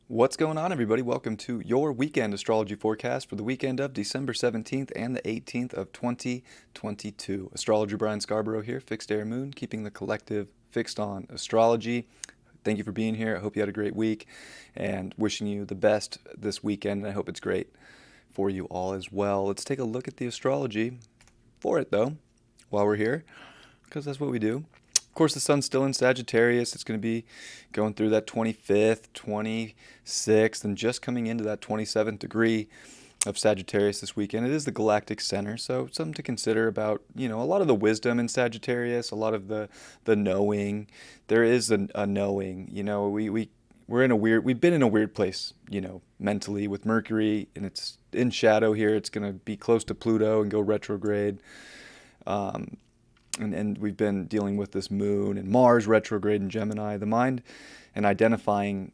What's going on, everybody? Welcome to your weekend astrology forecast for the weekend of December 17th and the 18th of 2022. Astrologer Brian Scarborough here, Fixed Air Moon, keeping the collective fixed on astrology. Thank you for being here. I hope you had a great week and wishing you the best this weekend. And I hope it's great for you all as well. Let's take a look at the astrology for it, though, while we're here, because that's what we do. Of course, the sun's still in Sagittarius. It's going to be going through that 25th, 26th, and just coming into that 27th degree of Sagittarius this weekend. It is the galactic center, so something to consider about, a lot of the wisdom in Sagittarius, a lot of the knowing. There is a knowing, we've been in a weird place, mentally with Mercury, and it's in shadow here. It's going to be close to Pluto and go retrograde. And we've been dealing with this moon and Mars retrograde in Gemini, the mind, and identifying,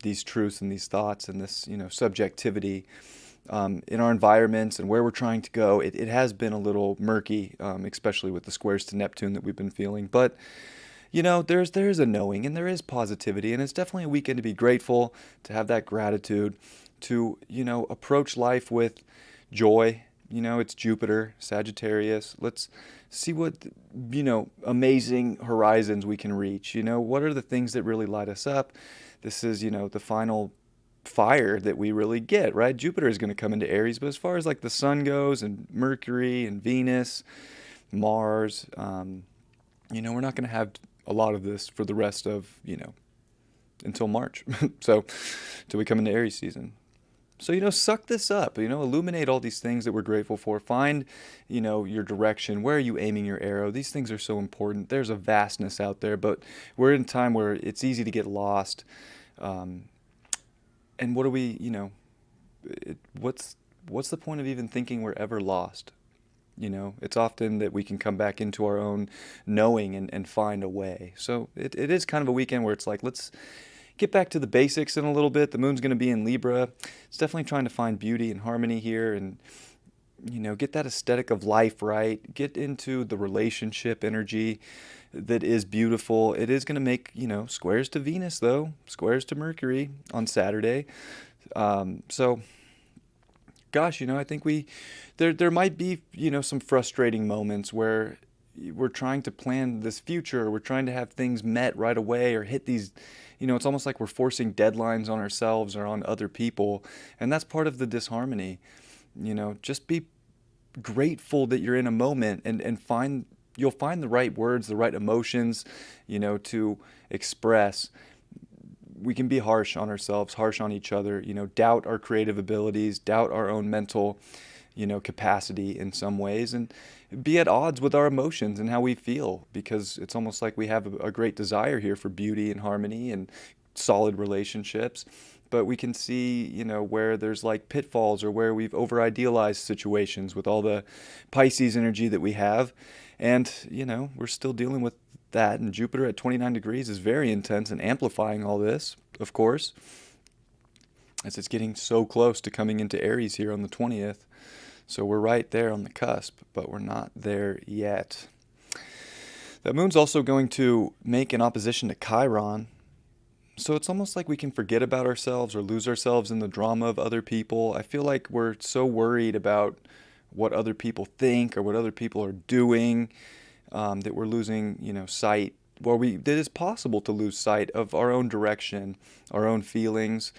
these truths and these thoughts and this, subjectivity in our environments and where we're trying to go. It has been a little murky, especially with the squares to Neptune that we've been feeling. But, there's a knowing and there is positivity, and it's definitely a weekend to be grateful, to have that gratitude, to, approach life with joy. It's Jupiter, Sagittarius. Let's see what, amazing horizons we can reach. What are the things that really light us up? This is, the final fire that we really get, right? Jupiter is going to come into Aries, but as far as like the sun goes and Mercury and Venus, Mars, we're not going to have a lot of this for the rest of, until March. So, till we come into Aries season. So, suck this up, illuminate all these things that we're grateful for. Find, your direction. Where are you aiming your arrow? These things are so important. There's a vastness out there, but we're in a time where it's easy to get lost. And what do we, what's the point of even thinking we're ever lost? It's often that we can come back into our own knowing and find a way. So it is kind of a weekend where it's like, let's get back to the basics in a little bit. The moon's going to be in Libra. It's definitely trying to find beauty and harmony here and, get that aesthetic of life right. Get into the relationship energy that is beautiful. It is going to make, squares to Venus, though, squares to Mercury on Saturday. So, gosh, I think there might be, some frustrating moments where we're trying to plan this future. We're trying to have things met right away or hit these, it's almost like we're forcing deadlines on ourselves or on other people. And that's part of the disharmony. Just be grateful that you're in a moment and you'll find the right words, the right emotions, to express. We can be harsh on ourselves, harsh on each other, doubt our creative abilities, doubt our own mental, capacity in some ways, and be at odds with our emotions and how we feel, because it's almost like we have a great desire here for beauty and harmony and solid relationships. But we can see, where there's like pitfalls or where we've over-idealized situations with all the Pisces energy that we have. And, we're still dealing with that. And Jupiter at 29 degrees is very intense and amplifying all this, of course, as it's getting so close to coming into Aries here on the 20th. So we're right there on the cusp, but we're not there yet. That moon's also going to make an opposition to Chiron. So it's almost like we can forget about ourselves or lose ourselves in the drama of other people. I feel like we're so worried about what other people think or what other people are doing, that we're losing, sight. That it's possible to lose sight of our own direction, our own feelings,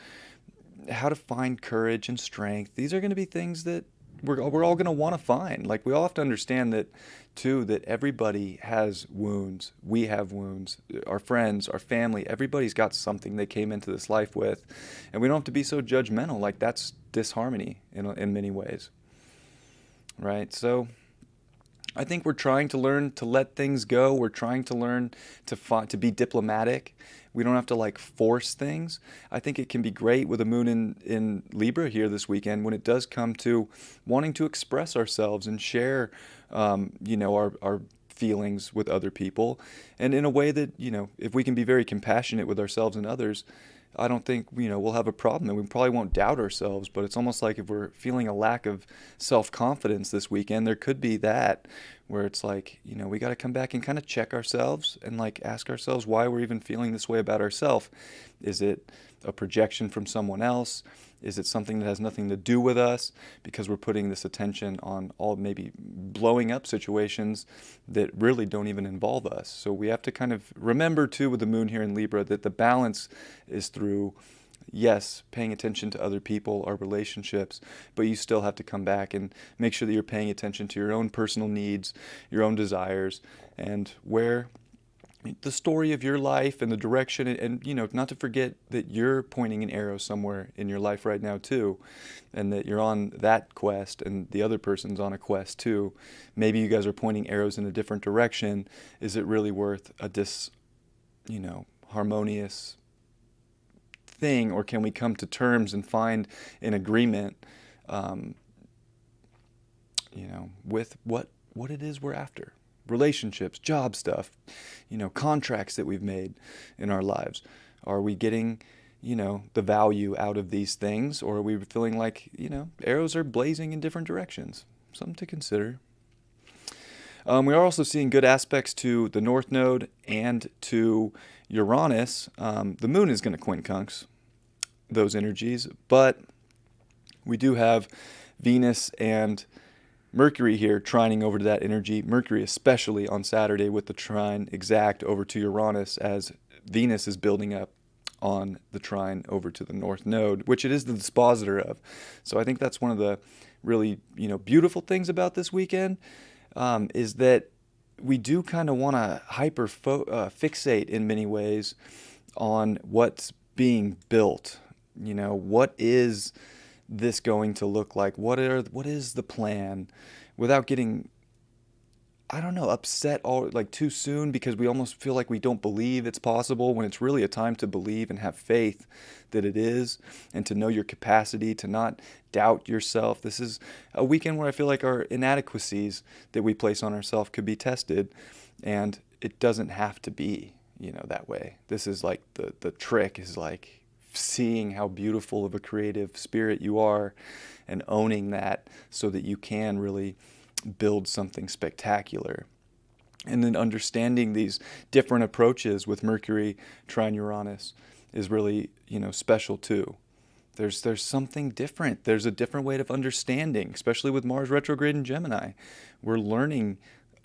how to find courage and strength. These are going to be things that we're all going to want to find. Like, we all have to understand that, too, that everybody has wounds. We have wounds. Our friends, our family, everybody's got something they came into this life with. And we don't have to be so judgmental. Like, that's disharmony in many ways. Right? So I think we're trying to learn to let things go. We're trying to learn to be diplomatic. We don't have to force things. I think it can be great with a moon in Libra here this weekend when it does come to wanting to express ourselves and share, our feelings with other people, and in a way that, if we can be very compassionate with ourselves and others, I don't think, we'll have a problem, and we probably won't doubt ourselves. But it's almost like if we're feeling a lack of self-confidence this weekend, there could be that where it's like, we got to come back and kind of check ourselves and like ask ourselves why we're even feeling this way about ourselves. Is it a projection from someone else? Is it something that has nothing to do with us because we're putting this attention on all maybe blowing up situations that really don't even involve us? So we have to kind of remember too with the moon here in Libra that the balance is through, yes, paying attention to other people, our relationships, but you still have to come back and make sure that you're paying attention to your own personal needs, your own desires, and where the story of your life and the direction, and not to forget that you're pointing an arrow somewhere in your life right now too, and that you're on that quest and the other person's on a quest too. Maybe you guys are pointing arrows in a different direction. Is it really worth a harmonious thing, or can we come to terms and find an agreement with what it is we're after? Relationships, job stuff, contracts that we've made in our lives. Are we getting, the value out of these things, or are we feeling like, arrows are blazing in different directions? Something to consider. We are also seeing good aspects to the North Node and to Uranus. The moon is going to quincunx those energies, but we do have Venus and Mercury here trining over to that energy. Mercury especially on Saturday with the trine exact over to Uranus, as Venus is building up on the trine over to the North Node, which it is the dispositor of. So I think that's one of the really beautiful things about this weekend, is that we do kind of want to fixate in many ways on what's being built. What is this going to look like? What is the plan, without getting, I don't know, upset too soon, because we almost feel like we don't believe it's possible, when it's really a time to believe and have faith that it is, and to know your capacity, to not doubt yourself. This is a weekend where I feel like our inadequacies that we place on ourselves could be tested, and it doesn't have to be, that way. This is like the trick is like seeing how beautiful of a creative spirit you are and owning that, so that you can really build something spectacular. And then understanding these different approaches with Mercury trine Uranus is really, special too. There's something different. There's a different way of understanding, especially with Mars retrograde in Gemini. We're learning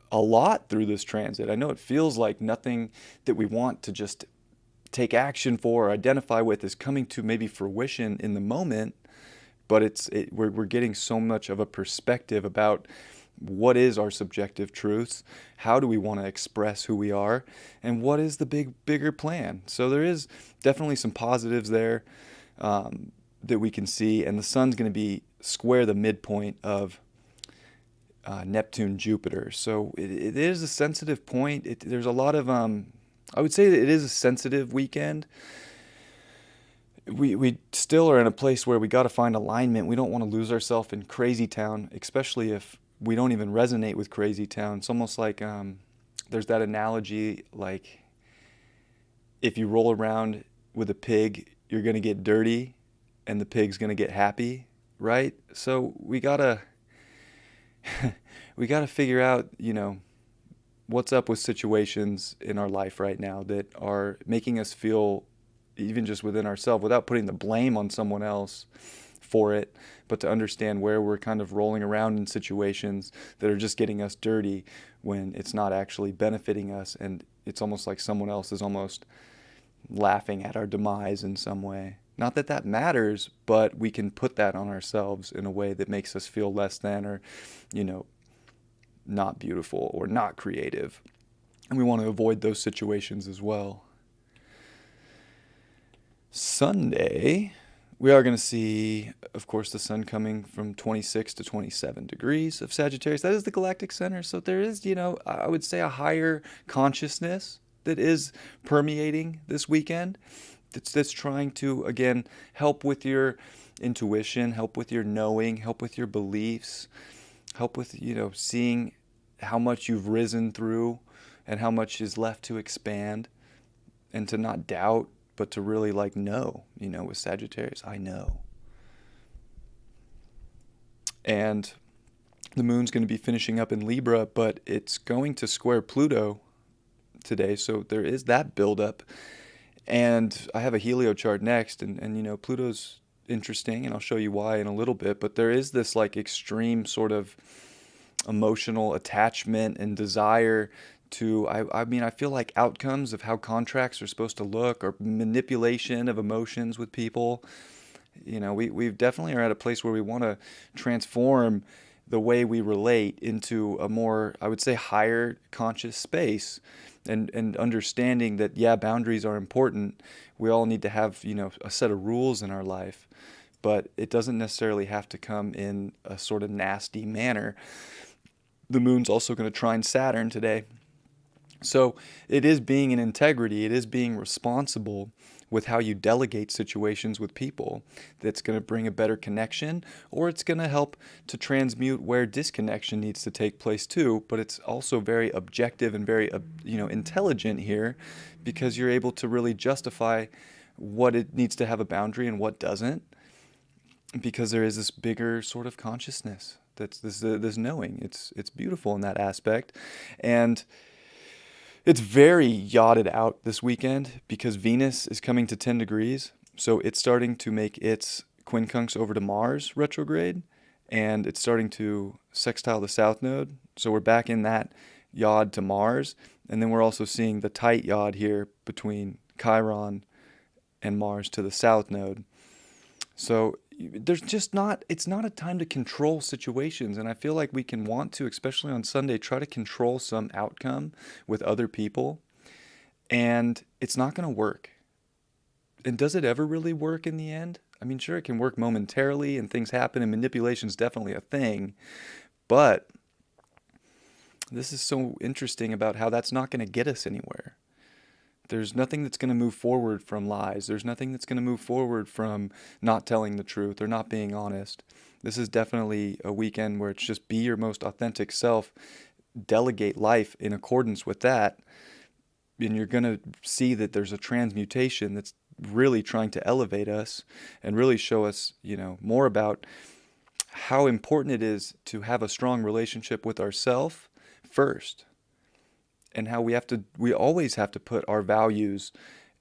a lot through this transit. I know it feels like nothing that we want to just take action for or identify with is coming to maybe fruition in the moment, but we're getting so much of a perspective about what is our subjective truths, how do we want to express who we are, and what is the bigger plan. So there is definitely some positives there that we can see, and the sun's going to be square the midpoint of Neptune Jupiter. So it is a sensitive point. There's a lot of I would say that it is a sensitive weekend. We still are in a place where we got to find alignment. We don't want to lose ourselves in crazy town, especially if we don't even resonate with crazy town. It's almost like there's that analogy, like if you roll around with a pig, you're going to get dirty and the pig's going to get happy, right? So we got to figure out, what's up with situations in our life right now that are making us feel, even just within ourselves, without putting the blame on someone else for it, but to understand where we're kind of rolling around in situations that are just getting us dirty when it's not actually benefiting us, and it's almost like someone else is almost laughing at our demise in some way. Not that that matters, but we can put that on ourselves in a way that makes us feel less than, or, not beautiful or not creative. And we want to avoid those situations as well. Sunday, we are going to see, of course, the sun coming from 26 to 27 degrees of Sagittarius. That is the galactic center. So there is, I would say a higher consciousness that is permeating this weekend. That's trying to, again, help with your intuition, help with your knowing, help with your beliefs, help with, seeing how much you've risen through and how much is left to expand, and to not doubt, but to really like know, with Sagittarius, I know. And the moon's going to be finishing up in Libra, but it's going to square Pluto today, so there is that buildup. And I have a helio chart next, and Pluto's interesting, and I'll show you why in a little bit, but there is this like extreme sort of emotional attachment and desire to, I mean, I feel like outcomes of how contracts are supposed to look, or manipulation of emotions with people. We definitely are at a place where we want to transform the way we relate into a more, I would say, higher conscious space, and understanding that, yeah, boundaries are important. We all need to have, a set of rules in our life, but it doesn't necessarily have to come in a sort of nasty manner. The moon's also going to trine Saturn today. So it is being in integrity, it is being responsible with how you delegate situations with people that's going to bring a better connection, or it's going to help to transmute where disconnection needs to take place too. But it's also very objective and very intelligent here, because you're able to really justify what it needs to have a boundary and what doesn't, because there is this bigger sort of consciousness, that's this knowing. It's beautiful in that aspect. And it's very yachted out this weekend because Venus is coming to 10 degrees. So it's starting to make its quincunx over to Mars retrograde, and it's starting to sextile the South Node. So we're back in that yod to Mars. And then we're also seeing the tight yod here between Chiron and Mars to the South Node. So there's just not, it's not a time to control situations. And I feel like we can want to, especially on Sunday, try to control some outcome with other people. And it's not going to work. And does it ever really work in the end? I mean, sure, it can work momentarily and things happen, and manipulation is definitely a thing. But this is so interesting about how that's not going to get us anywhere. There's nothing that's going to move forward from lies. There's nothing that's going to move forward from not telling the truth or not being honest. This is definitely a weekend where it's just be your most authentic self, delegate life in accordance with that, and you're going to see that there's a transmutation that's really trying to elevate us and really show us, more about how important it is to have a strong relationship with ourselves first. And how we always have to put our values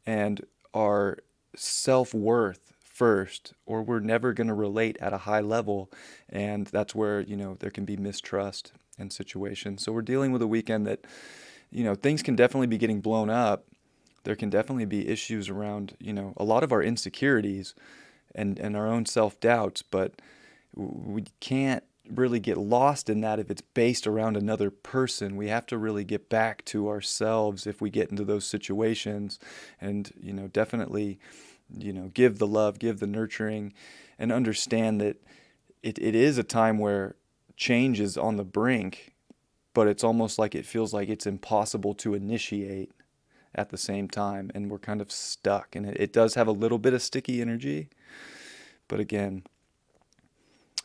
and our self-worth first, or we're never going to relate at a high level. And that's where, there can be mistrust in situations. So we're dealing with a weekend that, things can definitely be getting blown up. There can definitely be issues around, a lot of our insecurities and our own self-doubts, but we can't really get lost in that if it's based around another person. We have to really get back to ourselves if we get into those situations, and definitely give the love, give the nurturing, and understand that it is a time where change is on the brink, but it's almost like it feels like it's impossible to initiate at the same time, and we're kind of stuck, and it does have a little bit of sticky energy. But again,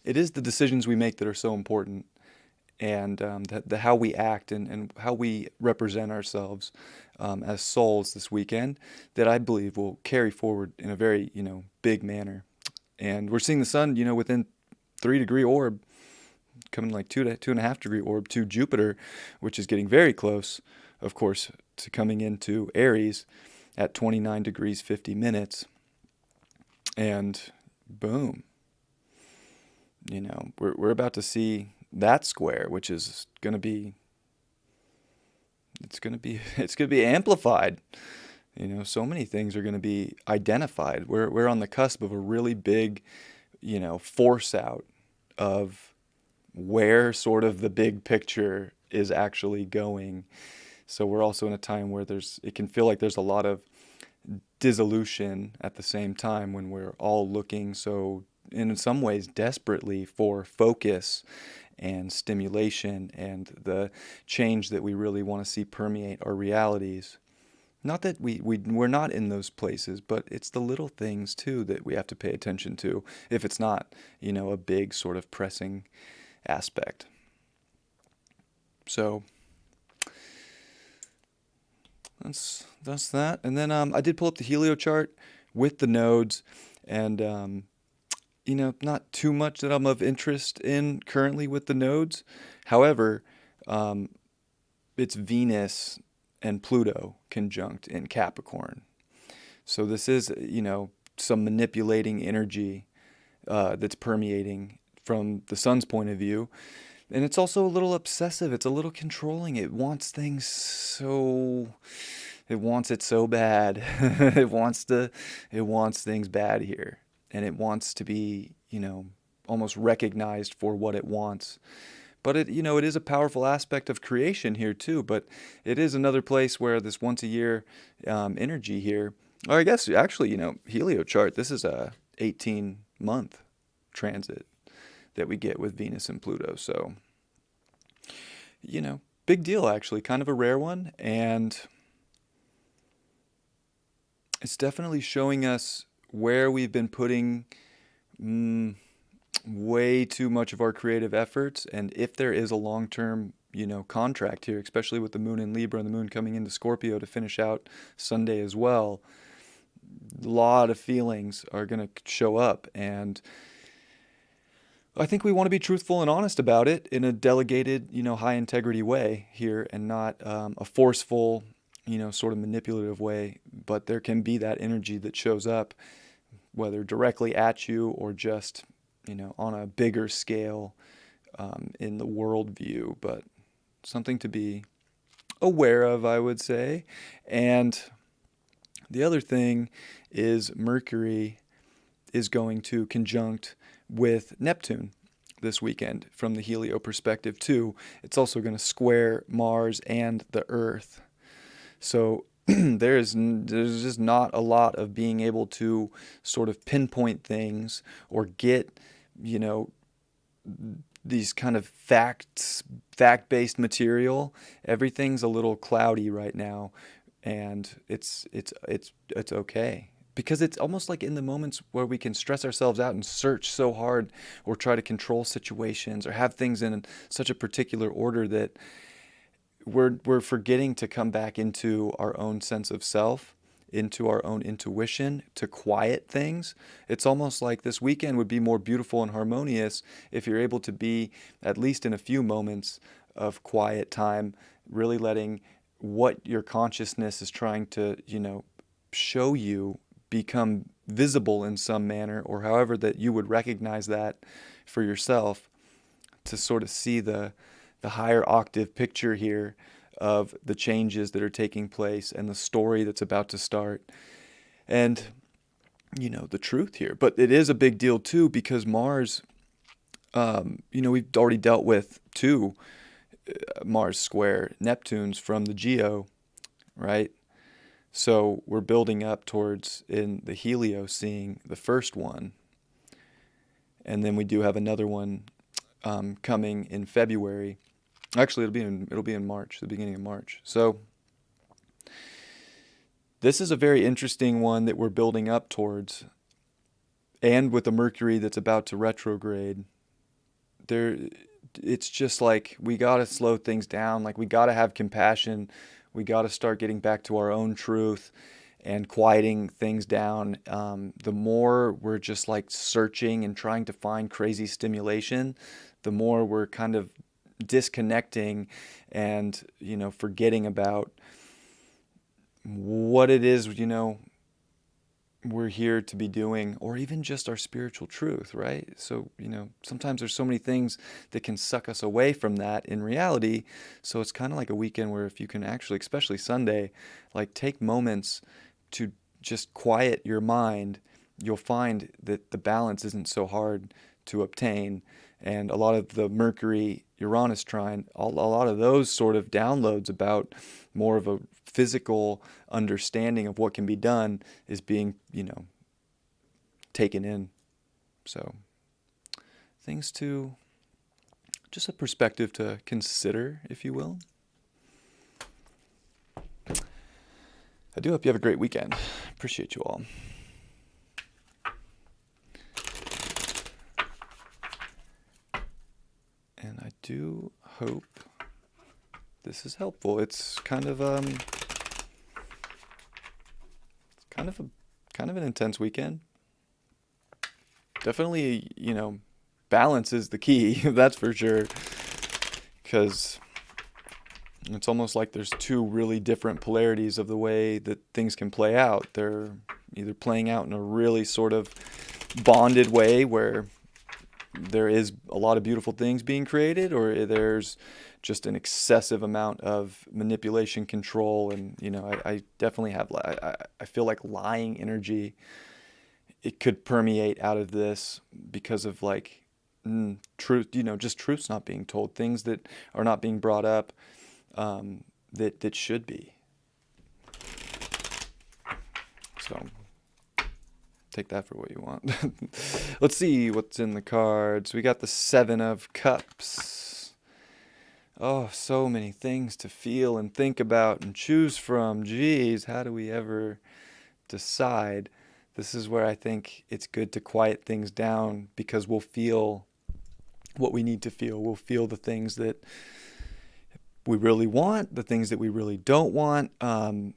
it is the decisions we make that are so important, and the how we act and how we represent ourselves as souls this weekend, that I believe will carry forward in a very, big manner. And we're seeing the sun, within 3-degree orb, coming like 2.5-degree orb to Jupiter, which is getting very close, of course, to coming into Aries at 29 degrees 50 minutes. And boom. We're about to see that square, which is going to be, it's going to be amplified. So many things are going to be identified. We're on the cusp of a really big, force out of where sort of the big picture is actually going. So we're also in a time where it can feel like there's a lot of dissolution at the same time, when we're all looking so, in some ways, desperately for focus and stimulation and the change that we really want to see permeate our realities. Not that we're not in those places, but it's the little things too that we have to pay attention to, if it's not, a big sort of pressing aspect. So that's that. And then I did pull up the Helio chart with the nodes, and not too much that I'm of interest in currently with the nodes. However, um, it's Venus and Pluto conjunct in Capricorn. So this is, some manipulating energy that's permeating from the sun's point of view. And it's also a little obsessive. It's a little controlling. It wants it so bad. It wants things bad here. And it wants to be, almost recognized for what it wants. But it is a powerful aspect of creation here too. But it is another place where this once a year energy here, or I guess actually, Helio chart, this is a 18-month transit that we get with Venus and Pluto. So, big deal actually, kind of a rare one. And it's definitely showing us where we've been putting way too much of our creative efforts, and if there is a long-term, contract here, especially with the moon in Libra and the moon coming into Scorpio to finish out Sunday as well, a lot of feelings are going to show up, and I think we want to be truthful and honest about it in a delegated, high integrity way here, and not a forceful, sort of manipulative way. But there can be that energy that shows up, whether directly at you or just, on a bigger scale in the worldview. But something to be aware of, I would say. And the other thing is Mercury is going to conjunct with Neptune this weekend from the Helio perspective too. It's also going to square Mars and the Earth. So there's just not a lot of being able to sort of pinpoint things or get, these kind of fact-based material. Everything's a little cloudy right now, and it's okay. Because it's almost like in the moments where we can stress ourselves out and search so hard or try to control situations or have things in such a particular order that we're forgetting to come back into our own sense of self, into our own intuition, to quiet things. It's almost like this weekend would be more beautiful and harmonious if you're able to be, at least in a few moments of quiet time, really letting what your consciousness is trying to, show you become visible in some manner, or however that you would recognize that for yourself, to sort of see the higher octave picture here of the changes that are taking place and the story that's about to start, and the truth here. But it is a big deal too, because Mars, we've already dealt with two Mars square Neptunes from the Geo, right? So we're building up towards, in the Helio, seeing the first one. And then we do have another one coming in February. Actually, it'll be in March, the beginning of March. So this is a very interesting one that we're building up towards. And with the Mercury that's about to retrograde, it's just like we got to slow things down. Like, we got to have compassion. We got to start getting back to our own truth and quieting things down. The more we're just like searching and trying to find crazy stimulation, the more we're kind of disconnecting and, forgetting about what it is, we're here to be doing, or even just our spiritual truth, right? So, sometimes there's so many things that can suck us away from that in reality. So it's kind of like a weekend where if you can actually, especially Sunday, like take moments to just quiet your mind, you'll find that the balance isn't so hard to obtain. And a lot of the Mercury Uranus trine, a lot of those sort of downloads about more of a physical understanding of what can be done is being, taken in. So things to, just a perspective to consider, if you will. I do hope you have a great weekend. Appreciate you all. And I do hope this is helpful. It's kind of a kind of an intense weekend. Definitely, balance is the key. That's for sure. Because it's almost like there's two really different polarities of the way that things can play out. They're either playing out in a really sort of bonded way where there is a lot of beautiful things being created, or there's just an excessive amount of manipulation, control, and I definitely have I feel like lying energy. It could permeate out of this because of like truth, just truths not being told, things that are not being brought up, that should be. So take that for what you want. Let's see what's in the cards. We got the Seven of Cups. Oh, so many things to feel and think about and choose from. Geez, how do we ever decide? This is where I think it's good to quiet things down, because we'll feel what we need to feel. We'll feel the things that we really want, the things that we really don't want. Kind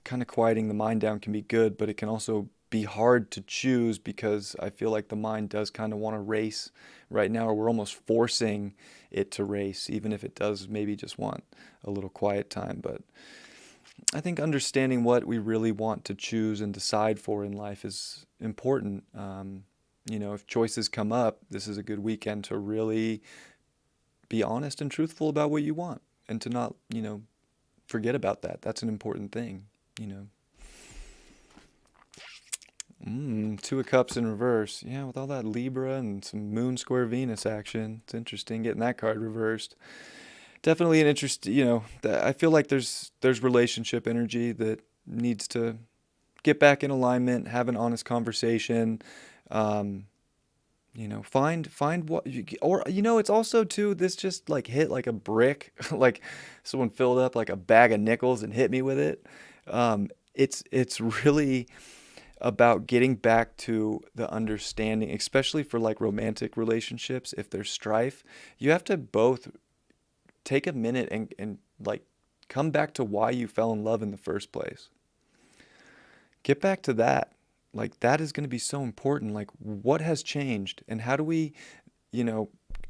of quieting the mind down can be good, but it can also be hard to choose, because I feel like the mind does kind of want to race right now, or we're almost forcing it to race, even if it does maybe just want a little quiet time. But I think understanding what we really want to choose and decide for in life is important. If choices come up, this is a good weekend to really be honest and truthful about what you want, and to not, forget about that. That's an important thing, Two of Cups in reverse. Yeah, with all that Libra and some Moon square Venus action, it's interesting getting that card reversed. Definitely an interest. I feel like there's relationship energy that needs to get back in alignment, have an honest conversation. Find what or it's also too, this just like hit like a brick, like someone filled up like a bag of nickels and hit me with it. It's really about getting back to the understanding, especially for like romantic relationships. If there's strife, you have to both take a minute and like come back to why you fell in love in the first place. Get back to that. Like, that is going to be so important. Like, what has changed, and how do we,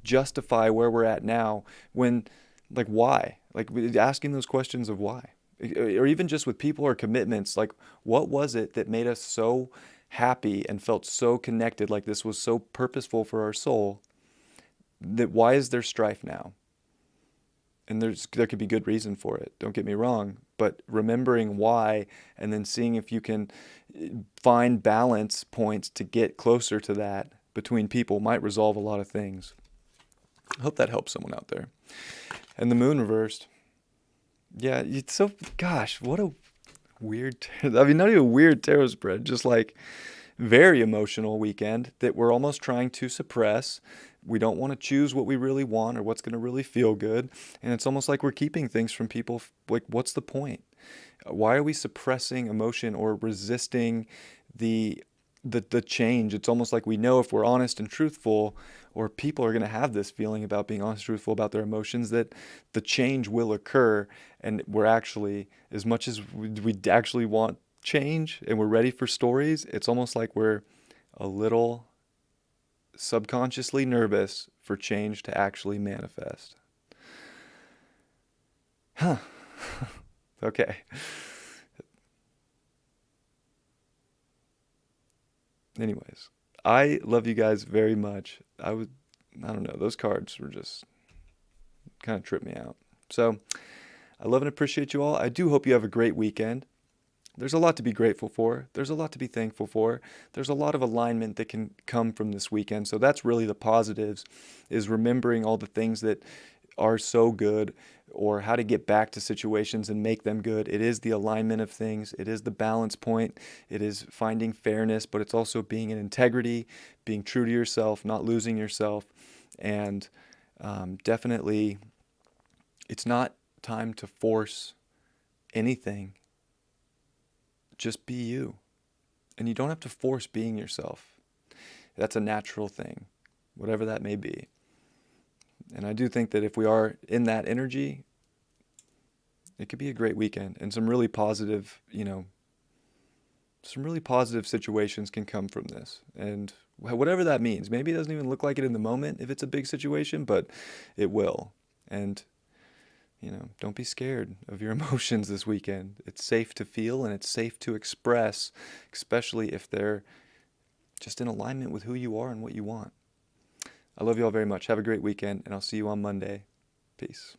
justify where we're at now, when, like, why? Like, asking those questions of why. Or even just with people or commitments, like, what was it that made us so happy and felt so connected, like this was so purposeful for our soul, that why is there strife now? And there could be good reason for it, don't get me wrong, but remembering why, and then seeing if you can find balance points to get closer to that between people might resolve a lot of things. I hope that helps someone out there. And the Moon reversed. Yeah, it's so, gosh, what a weird, I mean, not even weird tarot spread, just like very emotional weekend that we're almost trying to suppress. We don't want to choose what we really want or what's going to really feel good. And it's almost like we're keeping things from people. Like, what's the point? Why are we suppressing emotion or resisting the change? It's almost like we know if we're honest and truthful, or people are going to have this feeling about being honest and truthful about their emotions, that the change will occur. And we're actually, as much as we actually want change and we're ready for stories, it's almost like we're a little subconsciously nervous for change to actually manifest. Huh. Okay. Anyways, I love you guys very much. I don't know, those cards were just kind of tripped me out. So I love and appreciate you all. I do hope you have a great weekend. There's a lot to be grateful for. There's a lot to be thankful for. There's a lot of alignment that can come from this weekend. So that's really the positives, is remembering all the things that are so good, or how to get back to situations and make them good. It is the alignment of things. It is the balance point. It is finding fairness, but it's also being in integrity, being true to yourself, not losing yourself. And definitely, it's not time to force anything. Just be you. And you don't have to force being yourself. That's a natural thing, whatever that may be. And I do think that if we are in that energy, It could be a great weekend, and some really positive, some really positive situations can come from this. And whatever that means, maybe it doesn't even look like it in the moment if it's a big situation, but it will. And, don't be scared of your emotions this weekend. It's safe to feel and it's safe to express, especially if they're just in alignment with who you are and what you want. I love you all very much. Have a great weekend, and I'll see you on Monday. Peace.